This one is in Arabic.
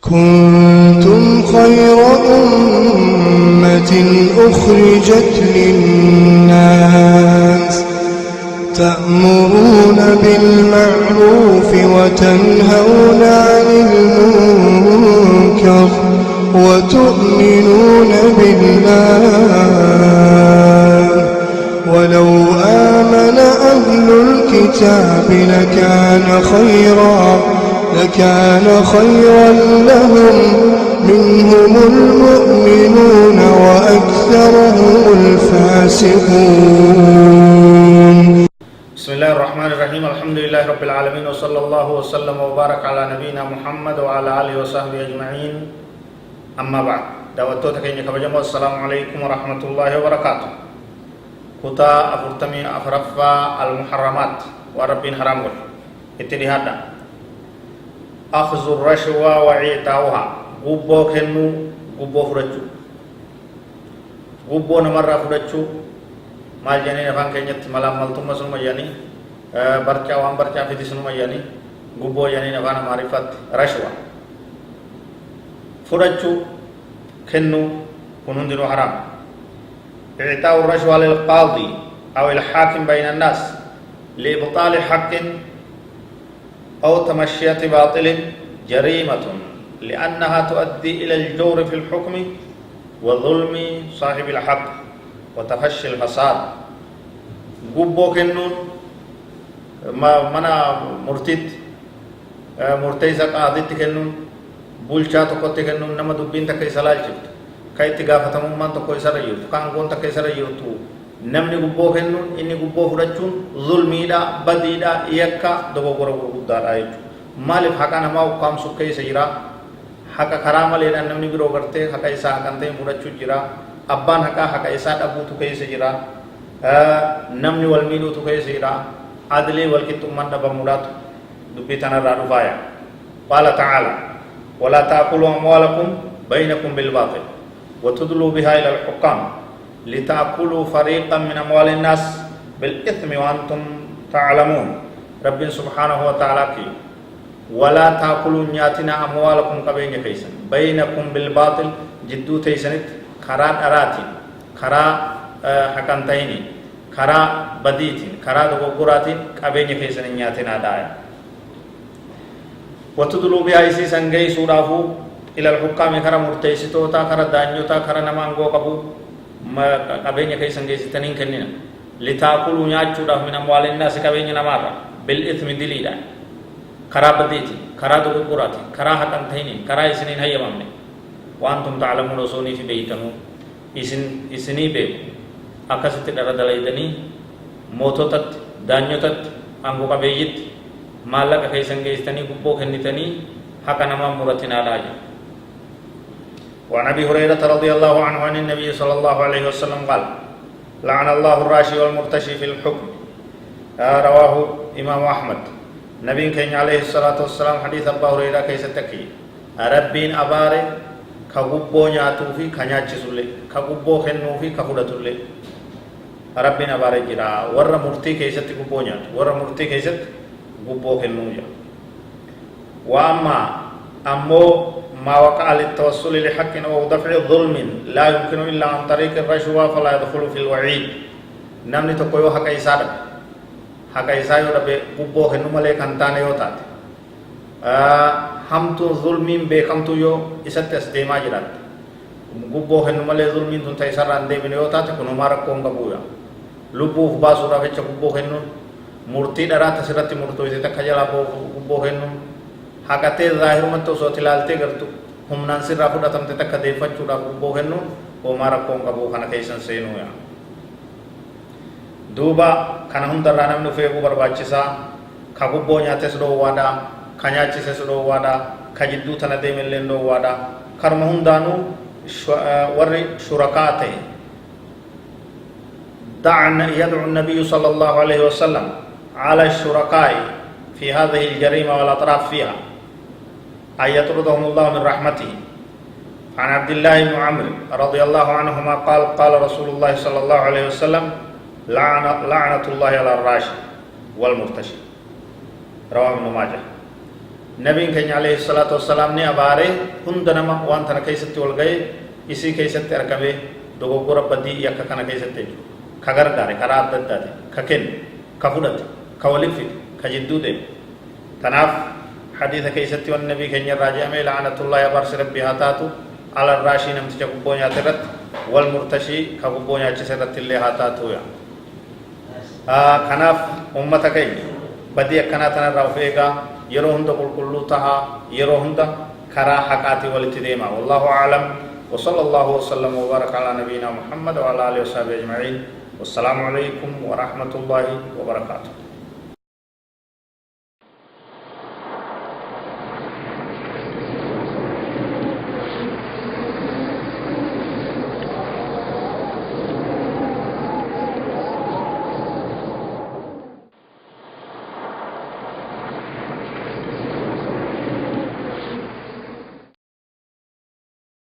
كنتم خير أمة أخرجت للناس تأمرون بالمعروف وتنهون عن المنكر وتؤمنون بالله ولو آمن أهل الكتاب لكان خيرا لهم منهم المؤمنون وأكثرهم الفاسقون. بسم الله الرحمن الرحيم. الحمد لله رب العالمين وصلى الله وسلم وبارك على نبينا محمد وعلى آله وصحبه أجمعين. أما بعد دعوتك إنك بجمع السلام عليكم ورحمة الله وبركاته. كتا أفرتمي أفرفا المحرمات وربين حرام قل اتدهادا أخذ الرشوة وعيتاوها قبو كنو قبو فرجو قبو نمر فرجو maal janii afaan keenyatti malaamaltummaa sunuma jedhanii barcaa waan barcaa fiti sunuma jedhanii gubboo jedhanii afaan amaariffatti rashwa fudhachuu kennuu kun hundinuu haraam. إعطاء الرشوة للقاضي أو الحاكم بين الناس لإبطال حق أو تمشية باطل جريمة لأنها تؤدي إلى الجور في الحكم وظلم صاحب الحق وتفشي الفساد. قبو كنون منا مرتيزة قاضي كنون بولشا تقوت كنون نما دبين تكي سلال جبت كي تغافة ممان تكوي سر يوتو كان قون تكي سر يوتو نمني قبو كنون إني قبو فرجون ظلمي دا بدي دا يكا دبو قربو قدار آيجو مالف حقا نما وقام سكي سجرا حقا كرام لنا نمني برو کرتے حقا إسا حقا تين فرجو جرا abbaan haqaa isaa dhabuutu keessa jira namni wal miidhuutu keessa jira adlee wal qixxummaan dhabamuudhaatu dubbii tanarraa dhufaaya. qaala ta'aala walaa ta'kuluu amwaalakum baynakum bilbaatil watudluu bihaa ila alxukaam lita'kuluu fariiqan min amwaali innaas bil'ithmi wa antum ta'lamuun. rabbiin subhaanahu wa ta'aalaa ki walaa ta'kuluu nyaatinaa amwaalakum qabeenya keessan baynakum bilbaatil jidduu teeysanitti karaa dharaatiin karaa haqan ta'iniin karaa badiitiin karaa dogoggoraatiin qabeenya keessan hin nyaatinaa dhaaya. watudluu bihaa isiisan geeysuudhaafuu ilal hukkaami kara murteessitootaa kara daanyotaa kara nama aangoo qabu qabeenya keessan geessitaniin kennina litaakuluu nyaachuudhaaf min amwaalinnaasi qabeenya namaarra bil'ithmi diliidhaan karaa badiitiin karaa dogoggoraatiin karaa haqan ta'iniin karaa isiniin hayyamamne وأنتم تعلمون وصوني في بيتنو إسني بيو أكست الأرض ليدني موتوتت دانيوتت أنغو قبيجت مالك كيسن جيستني قبوك هنتني حقا نما مرتنا راجع. وعن أبي هريرة رضي الله عنه عن النبي صلى الله عليه وسلم قال لعن الله الراشي والمرتشي في الحكم. رواه إمام أحمد. نبي كان عليه الصلاة والسلام حديث أبا هريرة كيس تكي ربين أباري كغبو نياتو في كنياچسولي كغبو خنو في كفودتولي ربنا بارك جرا ور مرتي كيست غبو نيات ور مرتي كيست غبو خنو جا. واما امو ما وقع للتوصل لحق او دفع ظلم لا يمكن الا عن طريق الرشوه فلا يدخل في الوعيد. نمني تو كوي حق ايساد حق ايسايو ربي غبو خنو ملي كانتانه يوتات hamtu zulmin beekamtu yoo isatti as deemaa jiraatti gubboo kennu malee zulmiin tun ta'e sarraan deebine yoo taate kunumaa rakkoon qabuudha. lubbuuf baasuudhaaf jecha gubboo kennuun murtii dharaa tasirratti murtooyte takka jalaa gubboo kennuun haqatee zaahirumatti osoo ilaaltee gartu humnaan sirraa fudhatamte takka deeffachuudhaaf gubboo kennuun homaa rakkoon qabu kana keessan seenuudha. duuba kana hundarraa namni of eeguu barbaachisaa. ka gubboo nyaates dhoowwaadhaa kanyaachise sudhoowwaadha ka jidduu tana deemelleen dhoowwaadha karma hundaanuu warri shurakaa ta'e. يدعو النبي صلى الله عليه وسلم على الشركاء في هذه الجريمة والأطراف فيها أن يطردهم الله من رحمته. عن عبد الله بن عمرو رضي الله عنهما قال قال رسول الله صلى الله عليه وسلم لعنة الله على الراشي والمرتشي. رواه ابن ماجه. نبي كان عليه الصلاة والسلام ني أباري هندنما وان تنا كيست والغي إسي كيست أركبه دوغو قرب بدي يكا كان كيست كغر غاري كراب دادات ككن كفودت كولفت كجدود تناف حديث كيست والنبي كان راجع مي لعنة الله يبارس ربي هاتاتو على الراشي نمت جبونيا ترت والمرتشي كبونيا تسرت اللي هاتاتو يا كناف أمتك بدي أكنا تنا رافيقا يروهن دقل كله تها يروهن دا كرا حقاتي والتديما والله أعلم وصلى الله وسلم وبارك على نبينا محمد وعلى آله وصحبه أجمعين والسلام عليكم ورحمة الله وبركاته.